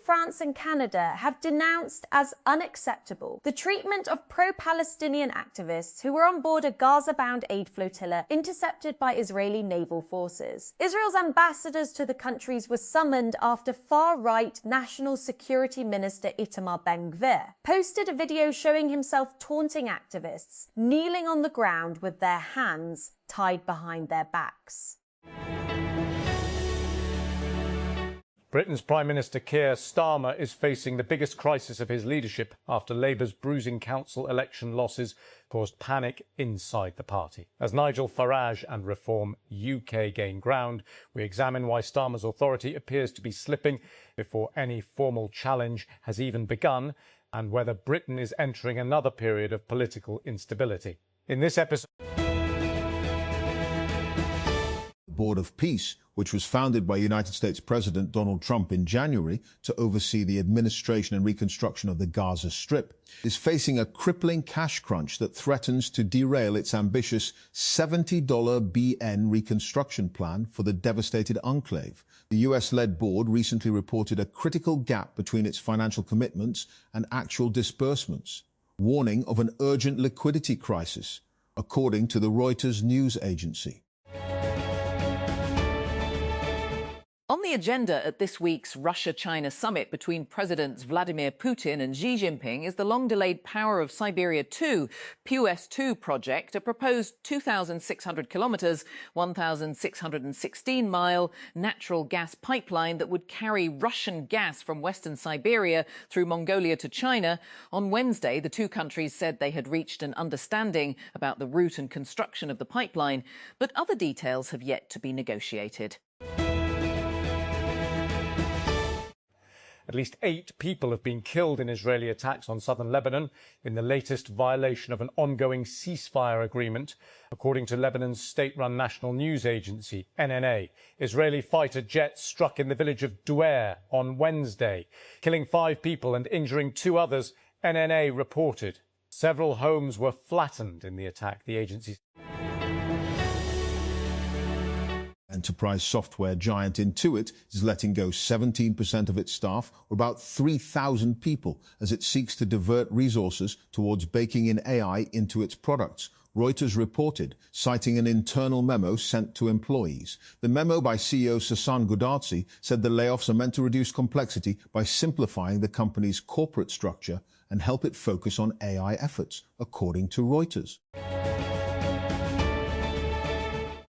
France and Canada have denounced as unacceptable the treatment of pro-Palestinian activists who were on board a Gaza-bound aid flotilla intercepted by Israeli naval forces. Israel's ambassadors to the countries were summoned after far-right National Security Minister Itamar Ben-Gvir posted a video showing himself taunting activists, kneeling on the ground with their hands tied behind their backs. Britain's Prime Minister Keir Starmer is facing the biggest crisis of his leadership after Labour's bruising council election losses caused panic inside the party. As Nigel Farage and Reform UK gain ground, we examine why Starmer's authority appears to be slipping before any formal challenge has even begun, and whether Britain is entering another period of political instability. In this episode, Board of Peace, which was founded by United States President Donald Trump in January to oversee the administration and reconstruction of the Gaza Strip, is facing a crippling cash crunch that threatens to derail its ambitious $70 BN reconstruction plan for the devastated enclave. The US-led board recently reported a critical gap between its financial commitments and actual disbursements, warning of an urgent liquidity crisis, according to the Reuters news agency. On the agenda at this week's Russia-China summit between Presidents Vladimir Putin and Xi Jinping is the long-delayed Power of Siberia 2, POS-2 project, a proposed 2,600 kilometres, 1,616-mile natural gas pipeline that would carry Russian gas from Western Siberia through Mongolia to China. On Wednesday, the two countries said they had reached an understanding about the route and construction of the pipeline, but other details have yet to be negotiated. at least 8 people have been killed in Israeli attacks on southern Lebanon in the latest violation of an ongoing ceasefire agreement, according to Lebanon's state-run national news agency, NNA. Israeli fighter jets struck in the village of Duer on Wednesday, killing 5 people and injuring 2 others, NNA reported. Several homes were flattened in the attack, the agency said. Enterprise software giant Intuit is letting go 17% of its staff, or about 3,000 people, as it seeks to divert resources towards baking in AI into its products, Reuters reported, citing an internal memo sent to employees. The memo by CEO Sasan Goudarzi said the layoffs are meant to reduce complexity by simplifying the company's corporate structure and help it focus on AI efforts, according to Reuters.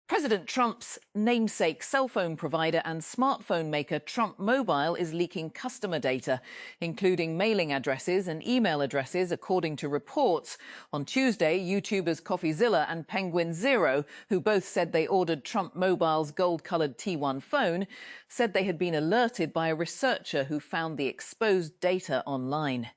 President Trump's namesake cell phone provider and smartphone maker Trump Mobile is leaking customer data, including mailing addresses and email addresses, according to reports. On Tuesday, YouTubers CoffeeZilla and Penguin Zero, who both said they ordered Trump Mobile's gold-coloured T1 phone, said they had been alerted by a researcher who found the exposed data online.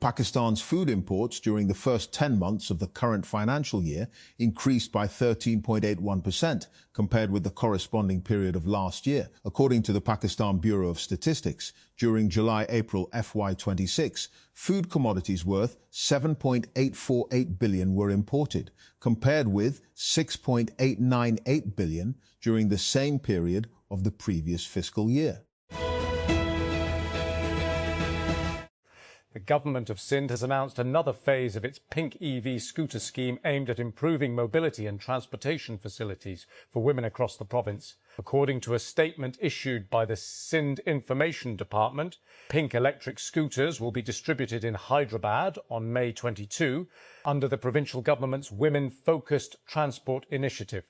Pakistan's food imports during the first 10 months of the current financial year increased by 13.81% compared with the corresponding period of last year, according to the Pakistan Bureau of Statistics. During July-April FY26, food commodities worth $7.848 billion were imported, compared with $6.898 billion during the same period of the previous fiscal year. The government of Sindh has announced another phase of its pink EV scooter scheme aimed at improving mobility and transportation facilities for women across the province. According to a statement issued by the Sindh Information Department, pink electric scooters will be distributed in Hyderabad on May 22 under the provincial government's Women-Focused Transport Initiative.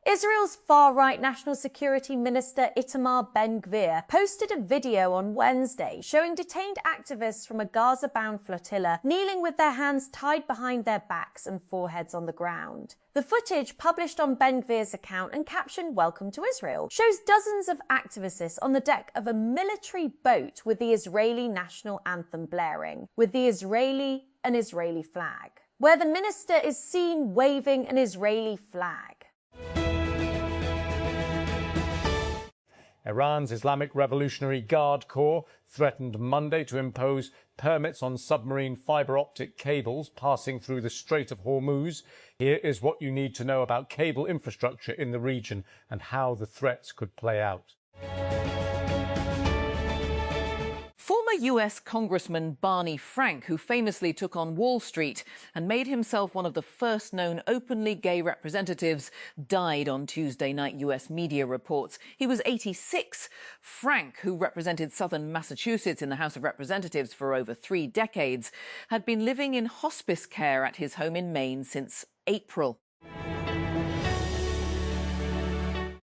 Israel's far-right National Security Minister Itamar Ben-Gvir posted a video on Wednesday showing detained activists from a Gaza-bound flotilla kneeling with their hands tied behind their backs and foreheads on the ground. The footage, published on Ben-Gvir's account and captioned "Welcome to Israel," shows dozens of activists on the deck of a military boat with the Israeli national anthem blaring, with an Israeli flag, where the minister is seen waving an Israeli flag. Iran's Islamic Revolutionary Guard Corps threatened Monday to impose permits on submarine fibre optic cables passing through the Strait of Hormuz. Here is what you need to know about cable infrastructure in the region and how the threats could play out. Former US Congressman Barney Frank, who famously took on Wall Street and made himself one of the first known openly gay representatives, died on Tuesday night, US media reports. He was 86. Frank, who represented southern Massachusetts in the House of Representatives for over 3 decades, had been living in hospice care at his home in Maine since April.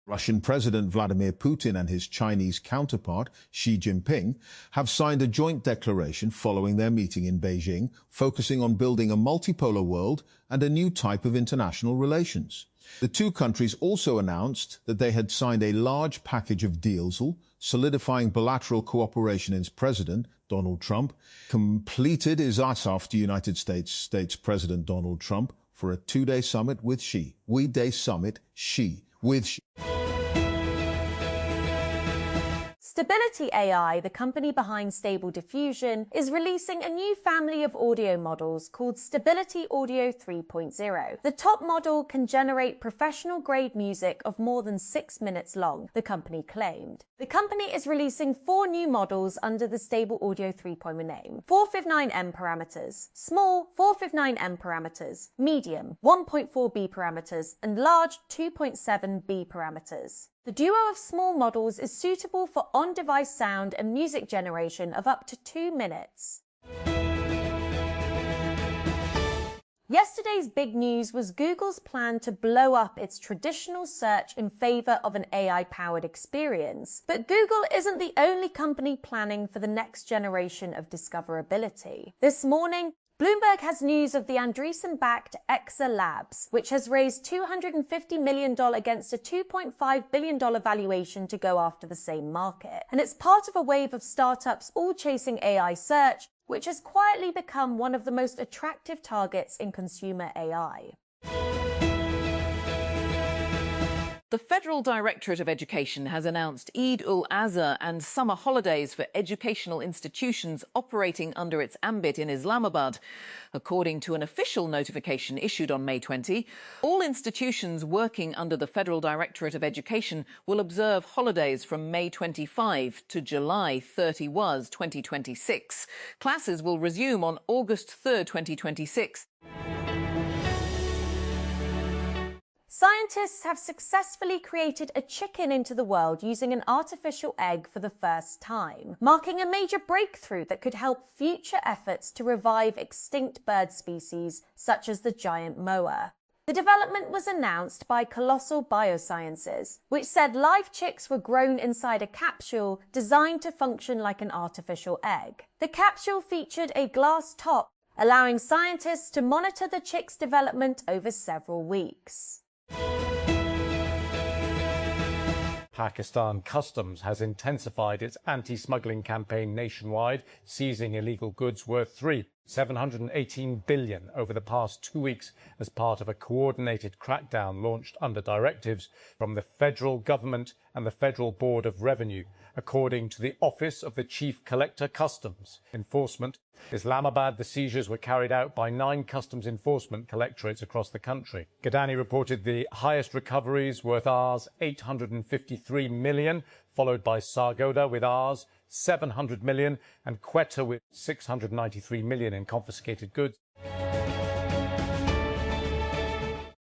Russian President Vladimir Putin and his Chinese counterpart, Xi Jinping, have signed a joint declaration following their meeting in Beijing, focusing on building a multipolar world and a new type of international relations. The two countries also announced that they had signed a large package of deals, solidifying bilateral cooperation as President Donald Trump completed his ask after United States President Donald Trump for a 2-day summit with Xi. We-day summit, Xi, with Xi. Stability AI, the company behind Stable Diffusion, is releasing a new family of audio models called Stability Audio 3.0. The top model can generate professional-grade music of more than 6 minutes long, the company claimed. The company is releasing 4 new models under the Stable Audio 3.0 name. 459M parameters, small 459M parameters, medium 1.4B parameters, and large 2.7B parameters. The duo of small models is suitable for on-device sound and music generation of up to 2 minutes. Yesterday's big news was Google's plan to blow up its traditional search in favor of an AI-powered experience. But Google isn't the only company planning for the next generation of discoverability. This morning, Bloomberg has news of the Andreessen-backed Exa Labs, which has raised $250 million against a $2.5 billion valuation to go after the same market. And it's part of a wave of startups all chasing AI search, which has quietly become one of the most attractive targets in consumer AI. The Federal Directorate of Education has announced Eid-ul-Azha and summer holidays for educational institutions operating under its ambit in Islamabad. According to an official notification issued on May 20, all institutions working under the Federal Directorate of Education will observe holidays from May 25 to July 31, 2026. Classes will resume on August 3, 2026. Scientists have successfully created a chicken into the world using an artificial egg for the first time, marking a major breakthrough that could help future efforts to revive extinct bird species such as the giant moa. The development was announced by Colossal Biosciences, which said live chicks were grown inside a capsule designed to function like an artificial egg. The capsule featured a glass top, allowing scientists to monitor the chick's development over several weeks. Pakistan Customs has intensified its anti-smuggling campaign nationwide, seizing illegal goods worth $718 billion over the past 2 weeks as part of a coordinated crackdown launched under directives from the federal government and the Federal Board of Revenue, according to the Office of the Chief Collector Customs Enforcement. Islamabad, the seizures were carried out by 9 customs enforcement collectorates across the country. Gadani reported the highest recoveries worth Rs 853 million, followed by Sargodha with Rs 700 million and Quetta with 693 million in confiscated goods.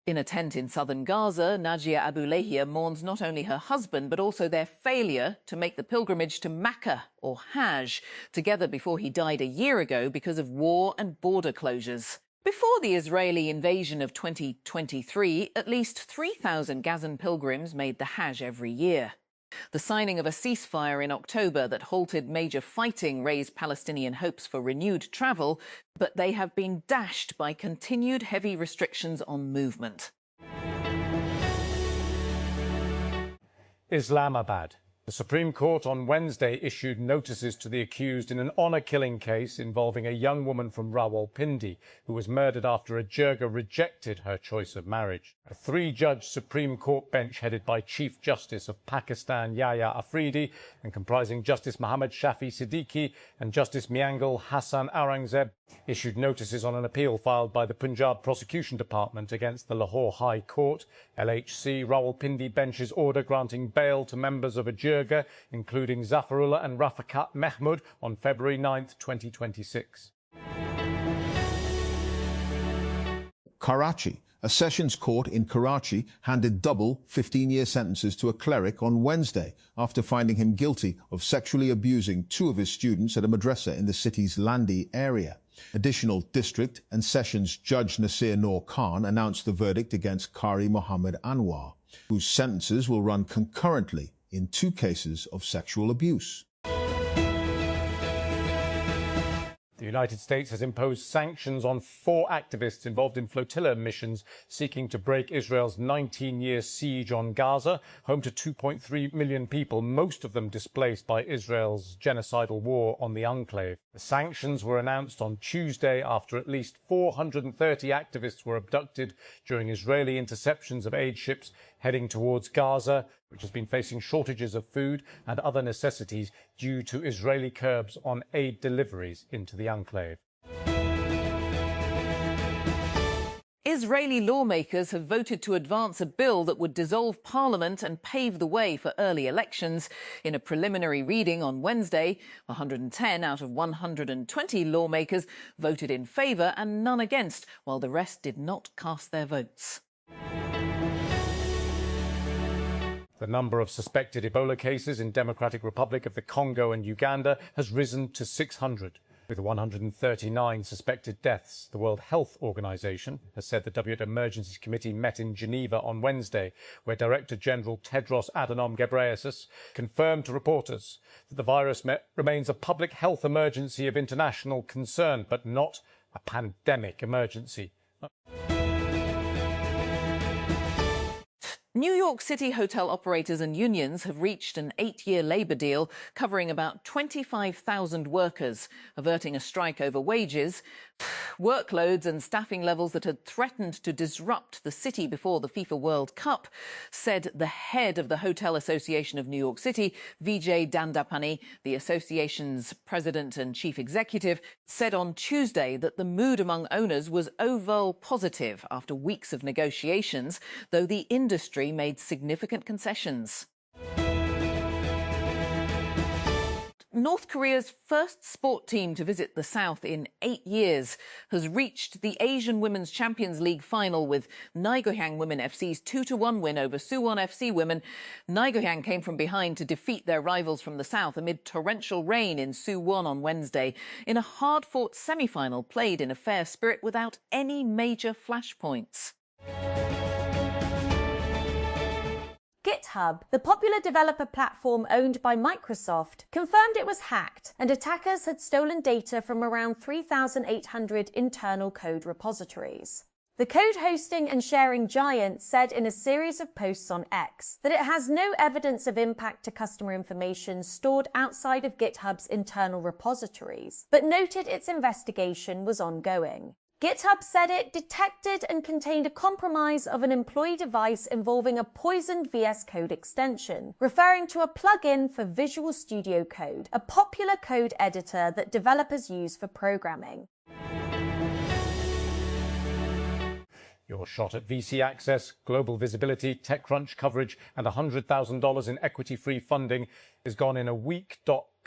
In a tent in southern Gaza, Najia Abulahia mourns not only her husband, but also their failure to make the pilgrimage to Mecca, or Hajj, together before he died a year ago because of war and border closures. Before the Israeli invasion of 2023, at least 3,000 Gazan pilgrims made the Hajj every year. The signing of a ceasefire in October that halted major fighting raised Palestinian hopes for renewed travel, but they have been dashed by continued heavy restrictions on movement. Islamabad. The Supreme Court on Wednesday issued notices to the accused in an honour-killing case involving a young woman from Rawalpindi who was murdered after a jirga rejected her choice of marriage. A three-judge Supreme Court bench headed by Chief Justice of Pakistan Yahya Afridi and comprising Justice Muhammad Shafi Siddiqui and Justice Miangal Hassan Aurangzeb issued notices on an appeal filed by the Punjab Prosecution Department against the Lahore High Court. LHC Rawalpindi bench's order granting bail to members of a jirga, including Zafarullah and Rafiqat Mahmud, on February 9, 2026. Karachi. A sessions court in Karachi handed double 15-year sentences to a cleric on Wednesday after finding him guilty of sexually abusing two of his students at a madrasa in the city's Landi area. Additional district and sessions judge Nasir Noor Khan announced the verdict against Qari Mohammed Anwar, whose sentences will run concurrently in two cases of sexual abuse. The United States has imposed sanctions on 4 activists involved in flotilla missions seeking to break Israel's 19-year siege on Gaza, home to 2.3 million people, most of them displaced by Israel's genocidal war on the enclave. The sanctions were announced on Tuesday after at least 430 activists were abducted during Israeli interceptions of aid ships heading towards Gaza, which has been facing shortages of food and other necessities due to Israeli curbs on aid deliveries into the enclave. Israeli lawmakers have voted to advance a bill that would dissolve parliament and pave the way for early elections. In a preliminary reading on Wednesday, 110 out of 120 lawmakers voted in favour and none against, while the rest did not cast their votes. The number of suspected Ebola cases in Democratic Republic of the Congo and Uganda has risen to 600, with 139 suspected deaths. The World Health Organization has said the WHO Emergency Committee met in Geneva on Wednesday, where Director General Tedros Adhanom Ghebreyesus confirmed to reporters that the virus remains a public health emergency of international concern, but not a pandemic emergency. New York City hotel operators and unions have reached an 8-year labour deal covering about 25,000 workers, averting a strike over wages, workloads and staffing levels that had threatened to disrupt the city before the FIFA World Cup, said the head of the Hotel Association of New York City, Vijay Dandapani. The association's president and chief executive said on Tuesday that the mood among owners was overall positive after weeks of negotiations, though the industry made significant concessions. North Korea's first sport team to visit the South in 8 years has reached the Asian Women's Champions League final with Naegohyang Women FC's 2-1 win over Suwon FC Women. Naegohyang came from behind to defeat their rivals from the South amid torrential rain in Suwon on Wednesday in a hard-fought semi-final played in a fair spirit without any major flashpoints. GitHub, the popular developer platform owned by Microsoft, confirmed it was hacked and attackers had stolen data from around 3,800 internal code repositories. The code hosting and sharing giant said in a series of posts on X that it has no evidence of impact to customer information stored outside of GitHub's internal repositories, but noted its investigation was ongoing. GitHub said it detected and contained a compromise of an employee device involving a poisoned VS Code extension, referring to a plugin for Visual Studio Code, a popular code editor that developers use for programming. Your shot at VC access, global visibility, TechCrunch coverage, and $100,000 in equity-free funding is gone in a week.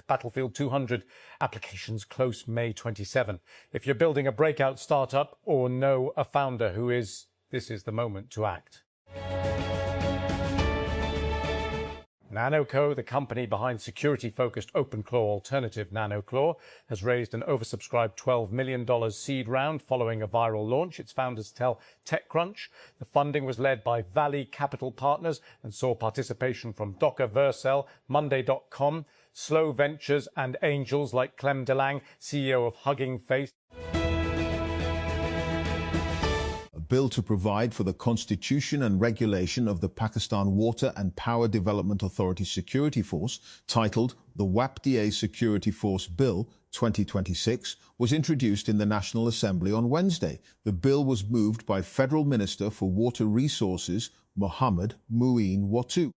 Battlefield 200 applications close May 27. If you're building a breakout startup or know a founder who is, this is the moment to act. NanoCo, the company behind security-focused OpenClaw alternative NanoClaw, has raised an oversubscribed $12 million seed round following a viral launch. Its founders tell TechCrunch. The funding was led by Valley Capital Partners and saw participation from Docker Vercel, Monday.com, Slow Ventures and angels like Clem DeLange, CEO of Hugging Face. A bill to provide for the constitution and regulation of the Pakistan Water and Power Development Authority Security Force, titled the WAPDA Security Force Bill 2026, was introduced in the National Assembly on Wednesday. The bill was moved by Federal Minister for Water Resources Mohammed Muin Wattu.